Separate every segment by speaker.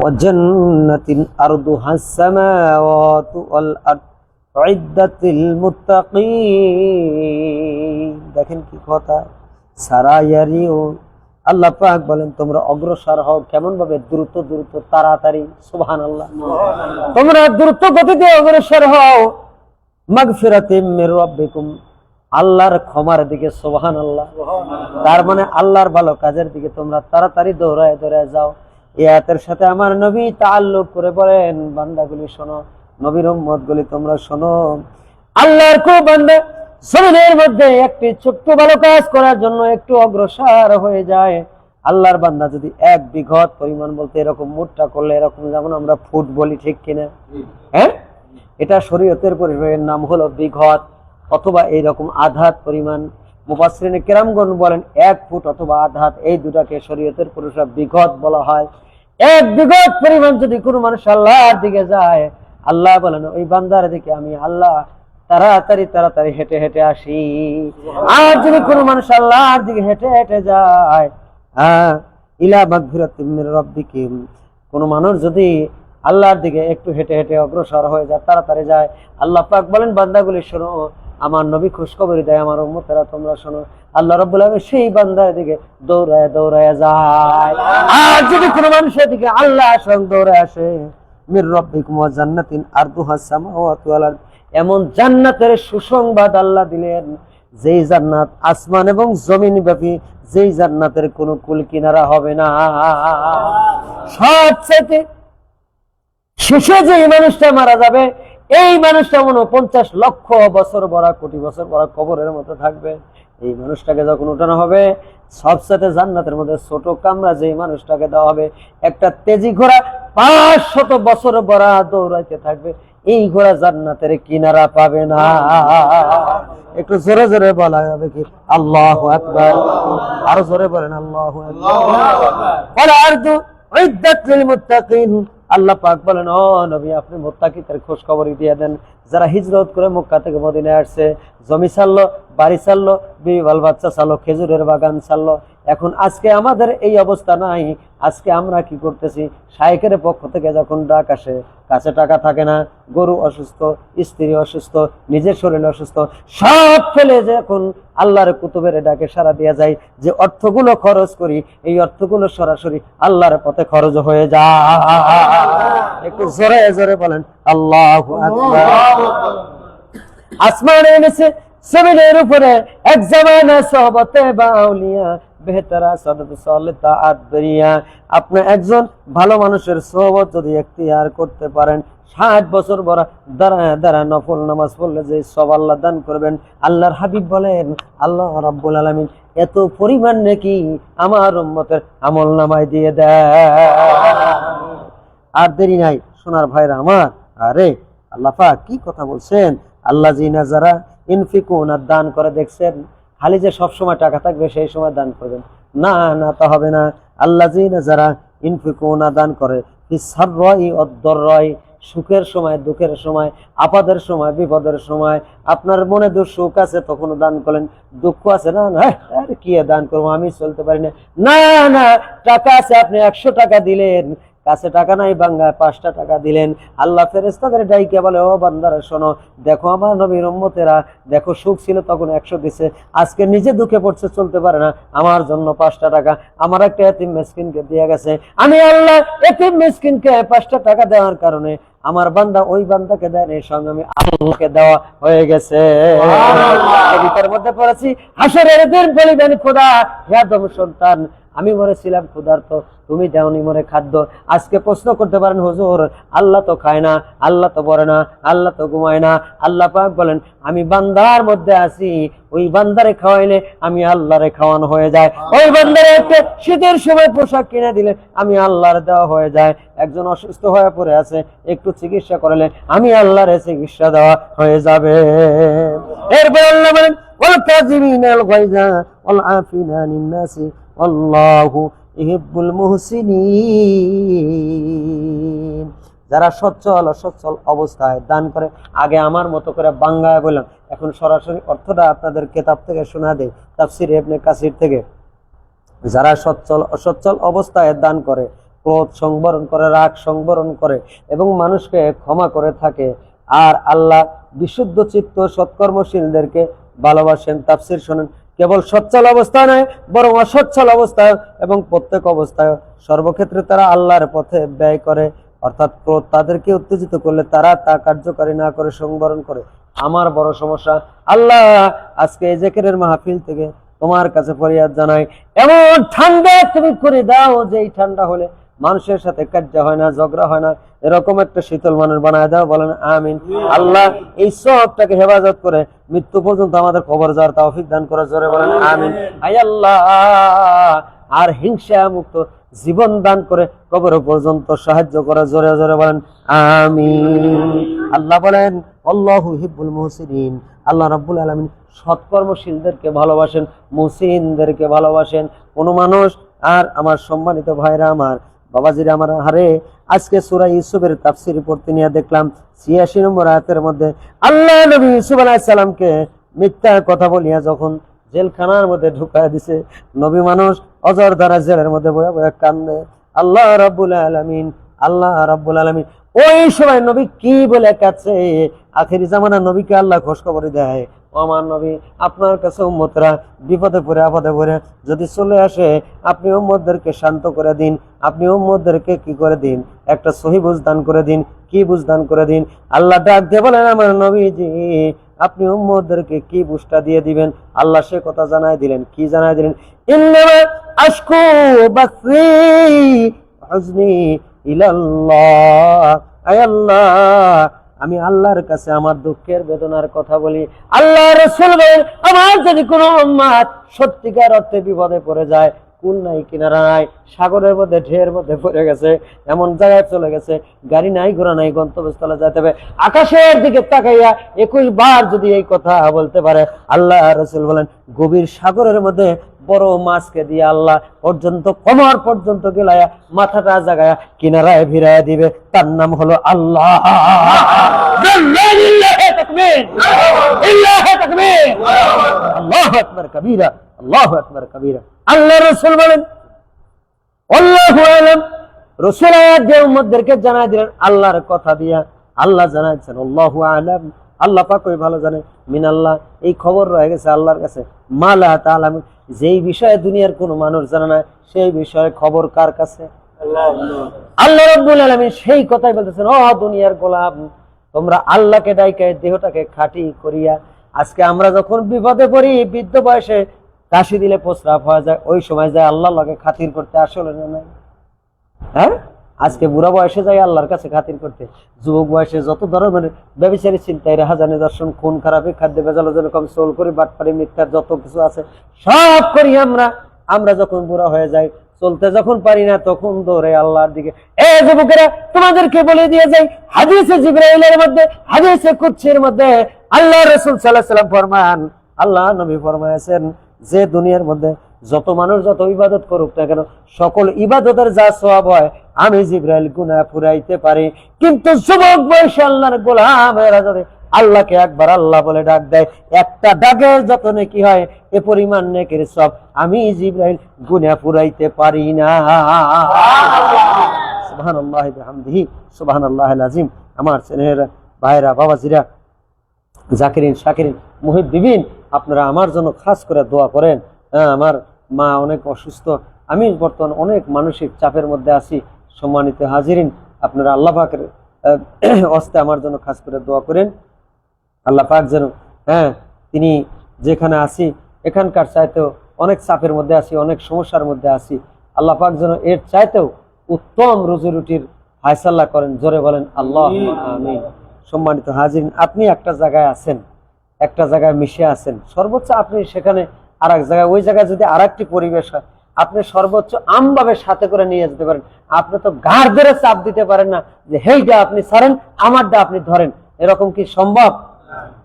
Speaker 1: ওয়াজান্নাতিন আরদুহাস সামাওয়াতু ওয়াল আরদ উইদ্দাতিল মুত্তাকিন। দেখেন কি কথা, সারায়ারিও আল্লাহ পাক বলেন তোমরা অগ্রসর হও। কেমন ভাবে? দ্রুত দ্রুত, তাড়াতাড়ি। সুবহানাল্লাহ। তোমরা দ্রুত গতিতে অগ্রসর হও মাগফিরাতিম মির রাব্বিকুম, আল্লাহর ক্ষমার দিকে। সুবহানাল্লাহ। তার মানে আল্লাহর ভালো কাজের দিকে তোমরা তাড়াতাড়ি দৌড়ায় দৌড়ায় যাও। এই আয়াতের সাথে আমার নবী তাআল্লুক করে বলেন, বান্দাগুলি শোনো, নবীর উম্মতগুলি তোমরা শোনো, আল্লাহর কোন বান্দা শরীরের মধ্যে একটি ছোট্ট ভালো কাজ করার জন্য একটু অগ্রসর হয়ে যায়, আল্লাহর বান্দা যদি এক বিঘত পরিমাণ, বলতে এরকম মুঠটা করলে এরকম, যেমন আমরা ফুট বলি, ঠিক কিনা? হ্যাঁ, এটা শরীয়তের পরিবারের নাম হলো বিঘত, অথবা এইরকম আধাত পরিমাণ। মুফাসসিরিনে কেরামগণ বলেন 1 ফুট অথবা আধাত, এই দুটাকে শরীয়তের পরিভাষা বিঘত বলা হয়। এক বিঘত পরিমাণ যদি কোনো মানুষ আল্লাহর দিকে যায়, আল্লাহ বলেন ওই বান্দার দিকে আমি আল্লাহ তাড়াতাড়ি তাড়াতাড়ি হেঁটে হেঁটে আসি। আর যদি কোনো মানুষ আল্লাহর দিকে হেঁটে হেঁটে যায়, ইলা মাগফিরাতিম মির রাব্বিকুম, কোন মানুষ যদি আল্লাহর দিকে একটু হেঁটে হেঁটে অগ্রসর হয়ে যায়, তাড়াতাড়ি যায়, আল্লাহ পাক বলেন বান্দাগুলি শোনো, আমার নবী খুশখবরি দেয়, আমার উম্মতেরা তোমরা শোনো, আল্লাহ রাব্বুল আলামিন সেই বান্দার দিকে দৌড়ায় দৌড়ায় যায়। আর যদি কোনো মানুষের দিকে আল্লাহ স্বয়ং দৌড়ায় আসে, মির রাব্বিকুম ওয়া জান্নাতিন আরদুহাস সামাওয়াতু ওয়াল আরদ, এমন জান্নাতের সুসংবাদ আল্লাহ দিলেন, যেই জান্নাত আসমান এবং জমিন ব্যাপী, যেই জান্নাতের কোনো কুল কিনারা হবে না। সবচেয়ে শেষে যে মানুষটা মারা যাবে, এই মানুষটা 49 লক্ষ বছর বড়, কোটি বছর বড় কবরের মতো থাকবে। এই মানুষটাকে যখন উঠানো হবে, সবচেয়ে জান্নাতের মধ্যে ছোট কামরা যে মানুষটাকে দেওয়া হবে, একটা তেজি ঘোড়া 500 বছর বড় দৌড়াইতে থাকবে, এই ঘোড়া জান্নাতের কিনারা পাবে না। একটু জোরে জোরে বলা যাবে কি? আল্লাহু আকবার। আরো জোরে বলেন আল্লাহু আকবার। ওয়াল আরদু উইদ্দাত লিল মুত্তাকিন। আল্লাহ পাক বলেন, ও নবী আপনি মুত্তাকিদের খোঁজ খবরই দিয়ে দেন, যারা হিজরত করে মক্কা থেকে মদিনায় আসছে, জমি ছাড়লো, বাড়ি ছাড়লো, বিবি বাল বাচ্চা ছাড়লো, খেজুরের বাগান ছাড়লো। এখন আজকে আমাদের এই অবস্থা নাই। আজকে আমরা কি করতেছি? শায়েখের পক্ষ থেকে যখন ডাক আসে, কাছে টাকা থাকে না, গরু অসুস্থ, স্ত্রী অসুস্থ, নিজের শরীর অসুস্থ, সব ফেলে যখন আল্লাহর কুতুবের ডাকে সাড়া দিয়ে যায়, যে অর্থগুলো খরচ করি, এই অর্থগুলো সরাসরি আল্লাহর পথে খরচ হয়ে যায়। একটু জোরে জোরে বলেন আল্লাহু আকবার। আসমানে নিচে জমিনের উপরে এক জামানা সোহবতে বাউলিয়া বেহতরা সাদত সালেতা আদরিয়া, আপনি একজন ভালো মানুষের সোহবত যদি এখতিয়ার করতে পারেন, 60 বছর বড় দাঁড়ায় দাঁড়ায় নফল নামাজ পড়লে যে সব আল্লাহ দান করবেন। আল্লাহর হাবিব বলেন, আল্লাহ রাব্বুল আলামিন এত পরিমাণ নাকি আমার উম্মতের আমল নামায় দিয়ে দেয়। আর দেরি নাই সোনার ভাইরা আমার। আরে আল্লাহ পাক কি কথা বলছেন, আল্লাযিনা যারা ইনফিকুনা দান করে, দেখছেন খালি যে সব সময় টাকা থাকবে সেই সময় দান করবেন, না না তা হবে না। আল্লাযিনা যারা ইনফিকুনা দান করে, ফিসসাররাই ওয়াদ-দাররাই, সুখের সময় দুঃখের সময়, আপদের সময় বিপদের সময়, আপনার মনে সুখ আছে তখনও দান করেন, দুঃখ আছে না আরে কি দান করবো, আমি চলতে পারি না, না না টাকা আছে আপনি 100 টাকা দিলেন, কাছে টাকা নাই বাংলায় 5টা টাকা দিলেন, আল্লাহ ফেরেশতাদের ডাইকে বলে, ও বান্দারা শোনো, দেখো আমার নবীর উম্মতেরা, দেখো সুখ ছিল তখন 100 দিছে, আজকে নিজে দুঃখে পড়ছে, চলতে পারে না, আমার জন্য 5টা টাকা আমার একটা এতিম মিসকিনকে দিয়ে গেছে, আমি আল্লাহ এতিম মিসকিনকে 5টা টাকা দেওয়ার কারণে আমার বান্দা ওই বান্দাকে দেন, এর সঙ্গে আমি আল্লাহকে দেওয়া হয়ে গেছে। এর মধ্যে পড়েছি, হাসরের দিন বলিবেন খোদা, হে আদম সন্তান, আমি মরেছিলাম ক্ষুধার্ত, তুমি দেওনি মরে খাদ্য। আজকে প্রশ্ন করতে পারেন, হুজুর আল্লাহ তো খায় না, আল্লাহ তো পড়ে না, আল্লাহ তো ঘুমায় না। আল্লাহ পাক বলেন, আমি বান্দার মধ্যে আছি, ওই বান্দারে খাওয়াইলে আমি আল্লাহরে খাওয়ানো হয়ে যায়, ওই বান্দারে একটা শীতের সময় পোশাক কিনে দিলে আমি আল্লাহর দেওয়া হয়ে যায়, একজন অসুস্থ হয়ে পড়ে আছে একটু চিকিৎসা করলে আমি আল্লাহরে চিকিৎসা দেওয়া হয়ে যাবে। এরপর আল্লাহ বলেন, ওয়াল কাযিমিনাল গায়যা ওয়াল আফিনা আনিন নাসি আল্লাহু ইহিব্বুল মুহসিনিন। যারা সচ্ছল অসচ্ছল অবস্থায় দান করে, আগে আমার মতো করে বাংলায় বললাম, এখন সরাসরি অর্থটা আপনাদের কিতাব থেকে শোনা দেই, তাফসীর ইবনে কাসির থেকে। যারা সচ্ছল অসচ্ছল অবস্থায় দান করে, ক্রোধ সংবরণ করে, রাগ সংবরণ করে এবং মানুষকে ক্ষমা করে থাকে। আর আল্লাহ বিশুদ্ধ চিত্ত সৎকর্মশীলদেরকে ভালোবাসেন। তাফসীর শোনেন, কেবল সচ্ছল অবস্থা নয় বরং অসচ্ছল অবস্থা এবং প্রত্যেক অবস্থায় সর্বক্ষেত্রে তারা আল্লাহর পথে ব্যয় করে। অর্থাৎ ক্রোধ তাদেরকে উত্তেজিত করলে তারা তা কার্যকারী না করে সংবরণ করে। আমার বড় সমস্যা, আল্লাহ আজকে এই জিকিরের মাহফিল থেকে তোমার কাছে ফরিয়াদ জানাই, এমন ঠান্ডা তুমি করে দাও যে এই ঠান্ডা হলে মানুষের সাথে কাজ্জা হয় না, ঝগড়া হয় না, এরকম একটা শীতল মানুষ বানায় দাও। বলেন আমিন। আল্লাহ এই সবটাকে হেফাজত করে মৃত্যু পর্যন্ত আমাদের কবর যাওয়ার তৌফিক দান করে, জোরে বলেন আমিন। আয় আল্লাহ আর হিংসা মুক্ত জীবন দান করে কবর পর্যন্ত সাহায্য করে, জোরে জোরে বলেন আমিন। আল্লাহ বলেন আল্লাহু হিব্বুল মুহসিনিন, আল্লাহ রাব্বুল আলামিন সৎকর্মশীলদেরকে ভালোবাসেন, মুহসিনদেরকে ভালোবাসেন। কোন মানুষ আর আমার সম্মানিত ভাইরা, আমার বাবাজিরা, আমার হারে আজকে সূরা ইউসুফের তাফসীর পড়তে নিয়ে দেখলাম ৮৬ নম্বর আয়াতের মধ্যে আল্লাহ নবী ইউসুফ আলাইহিস সালামকে মিথ্যা কথা বলিয়া যখন জেলখানার মধ্যে ঢুকায় দিছে, নবী মানুষ অজর দ্বারা জেলের মধ্যে বয়ে বয়ে কান্দে। আল্লাহ রাব্বুল আলামিন ওই সময় নবী কি বলে কাছে, আখিরি জামানা নবীকে আল্লাহ খোঁজখবর দেয়, ও আমার নবী, আপনার কাছে উম্মতরা বিপদে পড়ে আপদে পড়ে যদি চলে আসে, আপনি উম্মতদেরকে শান্ত করে দিন, আপনি উম্মতদেরকে কি করে দিন, একটা সহি বুঝ দান করে দিন। কি বুঝ দান করে দিন? আল্লাহ ডাক দিয়ে বলেন, আমার নবীজি আপনি উম্মতদেরকে কি বুঝটা দিয়ে দিবেন? আল্লাহ সে কথা জানায় দিলেন। কি জানায় দিলেন? ইন্নামা আশকু বাসরি হুজনি ইলাল্লাহ, আয় আল্লাহ আমি আল্লাহর কাছে আমার দুঃখের বেদনার কথা বলি। আল্লাহ রাসূল বলেন, আমার যদি কোনো উম্মত সত্যিকার অর্থে বিপদে পড়ে যায়, কুল নাই কিনারা নাই, সাগরের মধ্যে ঢের মধ্যে পড়ে গেছে, এমন জায়গায় চলে গেছে, গাড়ি নাই ঘোড়া নাই, গন্তব্যস্থলে যেতে হবে, আকাশের দিকে তাকাইয়া 21 বার যদি এই কথা বলতে পারে, আল্লাহ রাসূল বলেন গভীর সাগরের মধ্যে বড় মাছকে দিয়ে আল্লাহ পর্যন্ত কোমর পর্যন্ত গেলায়া মাথাটা জাগায়া কিনারায় ভিড়াইয়া দিবে। তার নাম হলো আল্লাহ। আল্লাহু আকবার কবীরা, আল্লাহু আকবার কবীরা। আল্লাহ রাসূল বলেন আল্লাহু আলাম, রাসূল আয়াতে উম্মতদেরকে জানায় দিলেন আল্লাহর কথা দিয়া। আল্লাহ জানাচ্ছেন আল্লাহু আলাম, আল্লাহ পাক ওই ভালো জানে, মিনাল্লাহ এই খবর রয়ে গেছে আল্লাহর কাছে, মালা তাআলাম যেই বিষয়ে দুনিয়ার কোনো মানুষ জানে না, সেই বিষয়ে খবর কার কাছে? আল্লাহ রাব্বুল আলামিন সেই কথাই বলতেছেন, ও দুনিয়ার গোলাম, তোমরা আল্লাহকে ডাইকে দেহটাকে খাঁটি করিয়া। আজকে আমরা যখন বিপদে পড়ি, বৃদ্ধ বয়সে কাশি দিলে প্রস্রাব হয়ে যায়, ওই সময় যায় আল্লাহর লগে খাতির করতে, আসলে না নাই? হ্যাঁ, আজকে বুড়া বয়সে যায় আল্লাহর কাছে খাতির করতে। যুবক বয়সে যত ধরনের ব্যভিচারী চিন্তায়, হাজার নিদর্শন, খুন খারাপি, খাদ্য ভেজাল, যেরকম চোল করি, বাটপারি, মিথ্যার যত কিছু আছে সব করি আমরা যখন বুড়া হয়ে যাই, চলতে যখন পারি না, তখন দৌড়ে আল্লাহর দিকে। এ যুবকেরা, তোমাদেরকে বলে দিয়ে যাই, হাদিসে জিবরাইলের মধ্যে, হাদিসে কুদসির মধ্যে আল্লাহ রাসূল সাল্লাল্লাহু আলাইহি ওয়াসাল্লাম ফরমান, আল্লাহ নবী ফরমায়েছেন যে দুনিয়ার মধ্যে যত মানুষ যত ইবাদত করুক না কেন, সকল ইবাদতের যা সওয়াব হয় আমি জিবরাইল গুনাহ ফুরাইতে পারি, কিন্তু যুবক বয়সে আল্লাহর গোলামেরা যদি আল্লাহকে একবার আল্লাহ বলে ডাক দেয়, একটা ডাকের যত নেকি হয় এ পরিমাণ নেকির সব আমি জিবরাইল গুনাহ ফুরাইতে পারি না। সুবহানাল্লাহি বিহামদিহি সুবহানাল্লাহিল আযীম। আমার স্নেহের ভাইরা, বাবাজিরা, জাকিরিন, শাকিরিন, মুহিব্বিন, আপনারা আমার জন্য খাস করে দোয়া করেন। আমার মা অনেক অসুস্থ, আমি বর্তমান অনেক মানসিক চাপের মধ্যে আছি। সম্মানিত হাজিরিন, আপনারা আল্লাহ পাকের হস্তে আমার জন্য খাস করে দোয়া করেন। আল্লাহ পাক যেন তিনি যেখানে আছি এখানকার চাইতেও অনেক চাপের মধ্যে আছি, অনেক সমস্যার মধ্যে আছি, আল্লাহ পাক যেন এর চাইতেও উত্তম রুজি রুটির ফায়সালা করেন, জোরে বলেন আল্লাহুম্মা আমিন। সম্মানিত হাজিরিন, আপনি একটা জায়গায় আছেন, একটা জায়গায় মিশে আছেন, সর্বোচ্চ আপনি সেখানে আর এক জায়গায়, ওই জায়গায় যদি আর একটি পরিবেশ হয়, আপনি সর্বোচ্চ আমভাবে সাথে করে নিয়ে যেতে পারেন। আপনি তো ঘাড় ধরে চাপ দিতে পারেন না যে হেইটা আপনি ছাড়েন, আমারটা আপনি ধরেন, এরকম কি সম্ভব?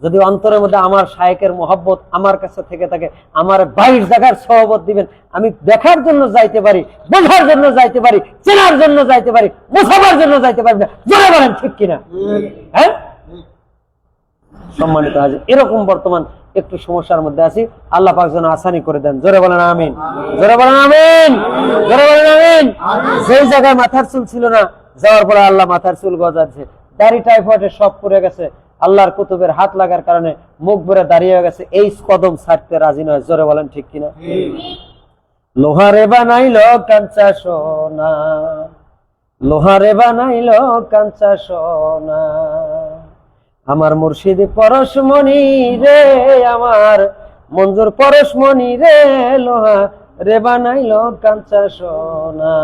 Speaker 1: যদি অন্তরের মধ্যে আমার শায়েকের মহব্বত আমার কাছে থেকে থাকে, আমার 22 জায়গার সহবত দিবেন, আমি দেখার জন্য যাইতে পারি, বোঝার জন্য যাইতে পারি, চেনার জন্য যাইতে পারি, বোঝাবার জন্য যাইতে পারি না, জোরে বলেন ঠিক কিনা? হ্যাঁ, সম্মানিত হাজির, এরকম বর্তমান একটু সমস্যার মধ্যে আছি, আল্লাহ পাক যেন আসানি করে দেন। জোরে বলেন আমিন, জোরে বলেন আমিন, জোরে বলেন আমিন। যেই জায়গায় মাথার চুল ছিল না, যাওয়ার পরে আল্লাহ মাথার চুল গজাচ্ছে, দাড়ি টাইফয়েডে সব পড়ে গেছে, আল্লাহর কুতুবের হাত লাগার কারণে মুখ ভরে দাঁড়িয়ে গেছে, এই কদম ছাড়তে রাজি নয়। জোরে বলেন ঠিক কিনা? লোহারে বানাইলো কাঞ্চা সোনা, লোহারে বানাইলো কাঞ্চা সোনা, আমার মুর্শিদ পরশমণি রে, আমার মঞ্জুর পরশমণি রে, লোহা রে বানাইলো কাঞ্চা সোনা,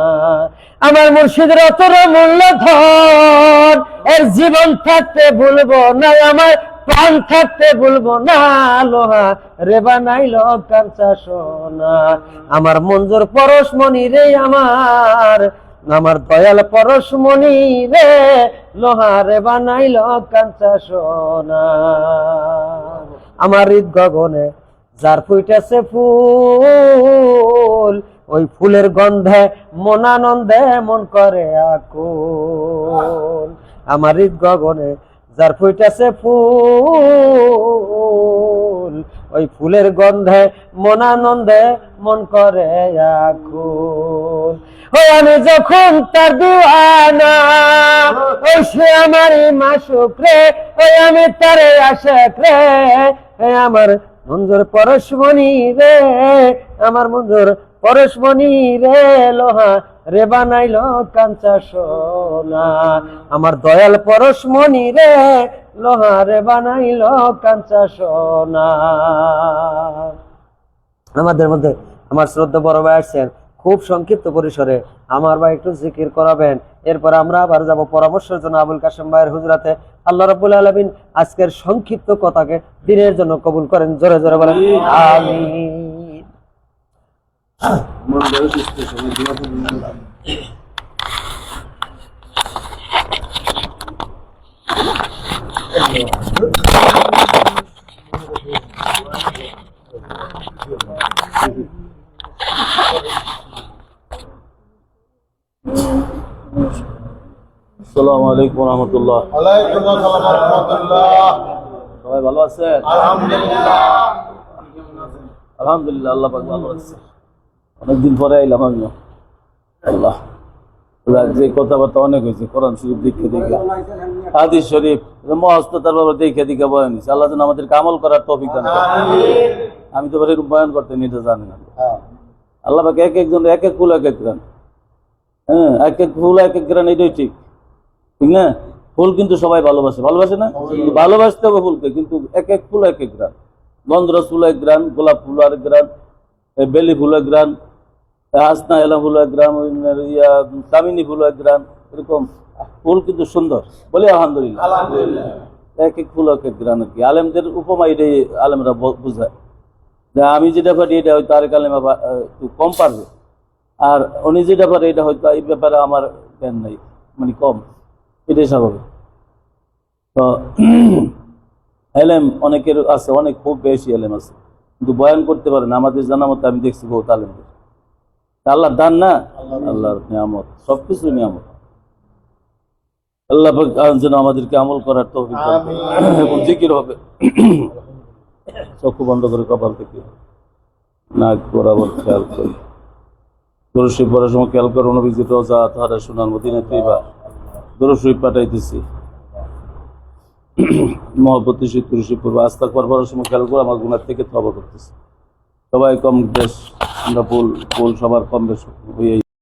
Speaker 1: আমার মুর্শিদের অতর মূল্য ধন, এর জীবন থাকতে ভুলবো না, আমার প্রাণ থাকতে ভুলবো না, লোহা রে বানাইলো কাঞ্চা সোনা, আমার মঞ্জুর পরশমণি রে, আমার দয়াল পরশমণি রে, লোহারে বানাইল কাঞ্চা সোনা, আমার হৃদ গগনে যার ফুইটেছে ফুল, ওই ফুলের গন্ধে মন আনন্দে মন করে আকুল, আমার হৃদ গগনে যার ফুইটেছে ফুল, ওই ফুলের গন্ধে মন আনন্দে মন করে আকুল, ওই আমি যখন তার দিওয়ানা, ওই সে আমারই মাসুক রে, ওই আমি তারে আশেক রে, আমার মঞ্জুর পরশমণি রে, আমার মঞ্জুর পরশমণি রে, লোহা রে বানাইল কাঞ্চা সোনা, আমার দয়াল পরশমণি রে, লোহা রে বানাইল কাঞ্চা সোনা। আমাদের মধ্যে আমার শ্রদ্ধা বড় ভাই আসছেন, খুব সংক্ষিপ্ত পরিসরে আমার ভাই একটু জিকির করাবেন, এরপর আমরা আবার যাব পরামর্শের জন্য আবুল কাশেম ভাইয়ের হুজরাতে। আল্লাহ রাব্বুল আলামিন আজকের সংক্ষিপ্ত কথাকে দিনের জন্য কবুল করেন। জোরে জোরে বলেন আমিন।
Speaker 2: আসসালামু আলাইকুম ওয়া রাহমাতুল্লাহ।
Speaker 3: ওয়ালাইকুম আসসালাম ওয়া রাহমাতুল্লাহ।
Speaker 2: সবাই ভালো আছেন?
Speaker 3: আলহামদুলিল্লাহ।
Speaker 2: আলহামদুলিল্লাহ, আল্লাহ পাক ভালো আছে। অনেকদিন পরে আইলাম আমিও। আল্লাহ যে কথাবার্তা অনেক হয়েছে, কোরআন শরীফ দেখে দেখে, হাদিস শরীফ মহস্ততার ব্যাপারে দেখে দেখে বয়ান হয়েছে। আল্লাহ যেন আমাদেরকে আমল করার তৌফিক দান করেন। আমি তো এরকম বয়ান করতে নিতে জানি না। আল্লাহ পাক এক একজন এক এক ফুল এক এক গ্রান, হ্যাঁ, এক এক ফুল এক এক গ্রান, এটাই ঠিক, ঠিক না? ফুল কিন্তু সবাই ভালোবাসে, ভালোবাসে না? কিন্তু ভালোবাসতে হবে ফুলকে, কিন্তু এক এক ফুল এক এক গ্রান। গন্ধরাজ ফুল এক গ্রান, গোলাপ ফুল এক গ্রান, বেলি ফুল এক গ্রান, হাসনা এলা ফুল এক গ্রান, কামিনী ফুল এক গ্রান, এরকম ফুল কিন্তু সুন্দর। বলি আলহামদুলিল্লাহ। এক এক ফুল এক এক গ্রান আর কি। আলেমদের উপমা এটাই আলেমরা বুঝায়, যে আমি যেটা পারি এটা হয়তো আরেক আলেমা একটু কম পারবে, আর উনি যেটা পারে এটা হয়তো এই ব্যাপারে আমার জ্ঞান নাই, মানে কম, এটাই স্বাভাবিক। তো এলেম অনেকের আছে, অনেক খুব বেশি এলেম আছে, কিন্তু বয়ান করতে পারে না। আমাদের জানা মতো আমি দেখছি বহুত আলেমদের। আল্লাহর দান না, আল্লাহর নিয়ামত, সবকিছু নিয়ামত। আল্লাহ যেন আমাদেরকে আমল করার তৌফিক দান করেন এবং জিকির হবে। চক্ষু বন্ধ করে কপাল থেকে নাক বরাবর খেয়াল করি, দরুদ শরীফ পড়ার সময় খেয়াল করো, নবীজির রওজা তাহারা সোনার মদিনা তৈবা দরুদ শরীফ পাঠাইতেছি, মহব্বতের সহিত দরুদ শরীফ পড়বো। আস্তাগফার পড়ার সময় খেয়াল করো, আমার গুনাহ থেকে তওবা করতেছি। সবাই কম বেশ, আমরা ভুল সবার কম বেশ হয়ে